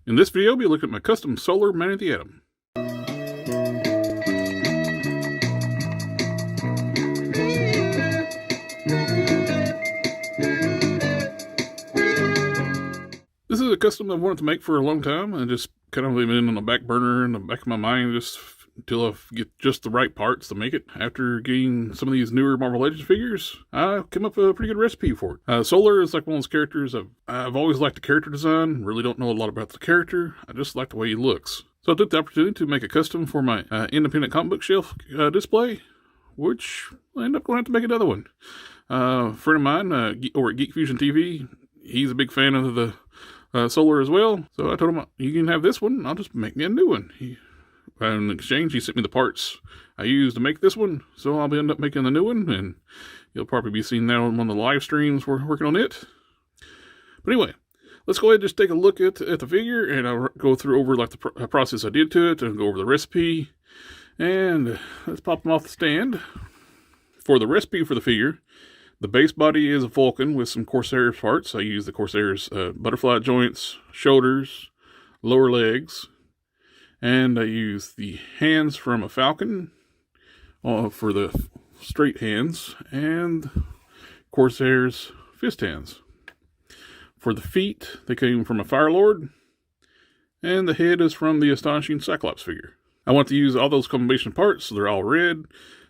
In this video, I'll be looking at my custom Solar Man of the Atom. This is a custom I've wanted to make for a long time, and just kind of been on the back burner in the back of my mind just until I get just the right parts to make it. After getting some of these newer Marvel Legends figures, I came up with a pretty good recipe for it. Solar is like one of those characters I've always liked the character design. Really don't know a lot about the character. I just like the way he looks. So I took the opportunity to make a custom for my independent comic book shelf display, which I ended up going to have to make another one. A friend of mine over at Geek Fusion TV, he's a big fan of the Solar as well. So I told him, you can have this one, I'll just make me a new one. In exchange, he sent me the parts I used to make this one, so I'll end up making the new one, and you'll probably be seeing that on one of the live streams we're working on it. But anyway, let's go ahead and just take a look at the figure, and I'll go through over like the process I did to it, and go over the recipe, and let's pop them off the stand. For the recipe for the figure, the base body is a Vulcan with some Corsair's parts. I use the Corsair's butterfly joints, shoulders, lower legs, and I use the hands from a Falcon for the straight hands, and Corsair's fist hands. For the feet, they came from a Firelord, and the head is from the Astonishing Cyclops figure. I want to use all those combination parts, so they're all red,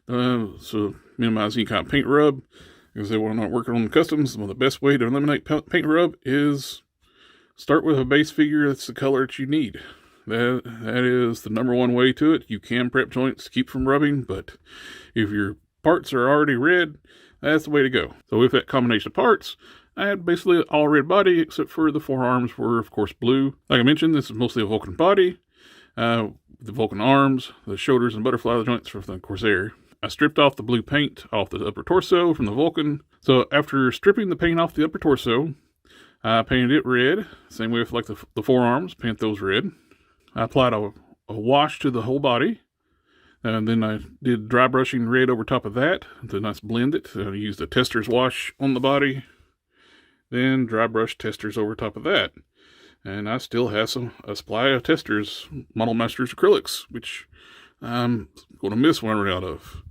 so minimize any kind of paint rub. Because when I'm not working on customs, well, the best way to eliminate paint rub is start with a base figure that's the color that you need. That is the number one way to it. You can prep joints to keep from rubbing, but if your parts are already red, that's the way to go. So with that combination of parts, I had basically all red body, except for the forearms were, of course, blue. Like I mentioned, this is mostly a Vulcan body. The Vulcan arms, the shoulders and butterfly joints from the Corsair. I stripped off the blue paint off the upper torso from the Vulcan. So after stripping the paint off the upper torso, I painted it red. Same way with like the forearms, paint those red. I applied a wash to the whole body. And then I did dry brushing red over top of that to nice blend it. I used a tester's wash on the body. Then dry brush testers over top of that. And I still have a supply of testers, Model Masters acrylics, which I'm going to miss when I run out of.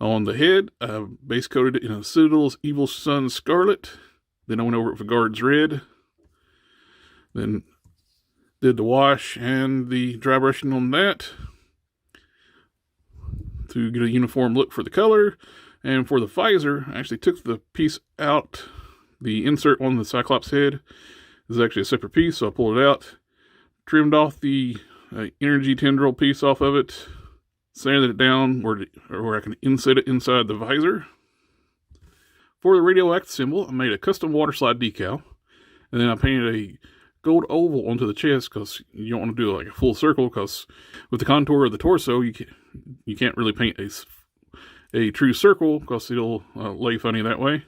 On the head, I base coated it in a Citadel's Evil Sun Scarlet. Then I went over it with Guards Red. Then did the wash and the dry brushing on that to get a uniform look for the color. And for the visor, I actually took the piece out. The insert on the Cyclops head is actually a separate piece, so I pulled it out, trimmed off the energy tendril piece off of it, sanded it down where I can inset it inside the visor. For the radioactive symbol, I made a custom water slide decal, and then I painted a gold oval onto the chest because you don't want to do like a full circle, because with the contour of the torso, you can't really paint a true circle because it'll lay funny that way.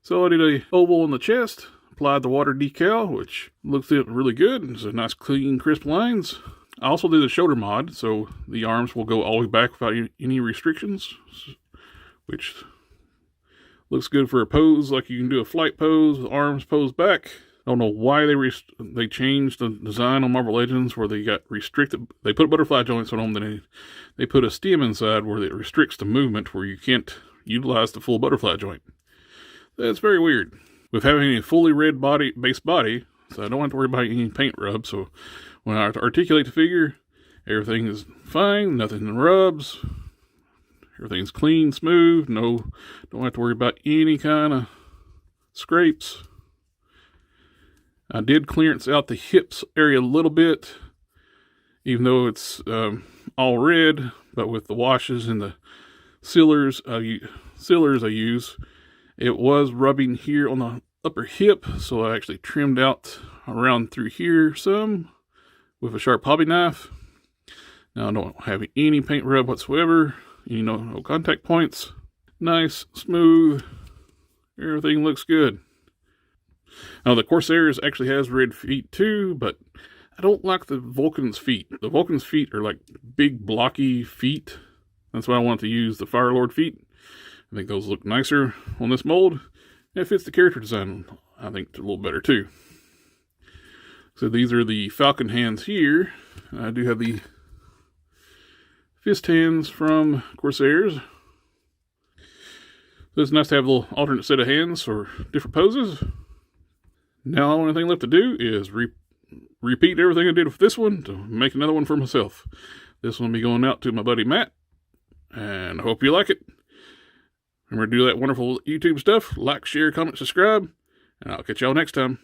So I did a oval on the chest, applied the water decal, which looks really good. It's a nice, clean, crisp lines. I also did a shoulder mod, so the arms will go all the way back without any restrictions, which looks good for a pose, like you can do a flight pose with arms posed back. I don't know why they changed the design on Marvel Legends where they got restricted. They put butterfly joints on them, then they put a stem inside where it restricts the movement where you can't utilize the full butterfly joint. That's very weird. With having a fully red base body, so I don't have to worry about any paint rub, so when I articulate the figure, everything is fine, nothing rubs, everything's clean, smooth, don't have to worry about any kind of scrapes. I did clearance out the hips area a little bit, even though it's all red, but with the washes and the sealers I use, it was rubbing here on the upper hip, so I actually trimmed out around through here some with a sharp hobby knife. Now I don't have any paint rub whatsoever, no contact points. Nice, smooth, everything looks good. Now the Corsair's actually has red feet too, but I don't like the Vulcan's feet. The Vulcan's feet are like big blocky feet. That's why I want to use the Firelord feet. I think those look nicer on this mold. It fits the character design, I think, a little better too. So these are the falcon hands here. I do have the fist hands from Corsairs. So it's nice to have a little alternate set of hands for different poses. Now the only thing left to do is repeat everything I did with this one to make another one for myself. This one will be going out to my buddy Matt, and I hope you like it. Remember to do that wonderful YouTube stuff. Like, share, comment, subscribe, and I'll catch y'all next time.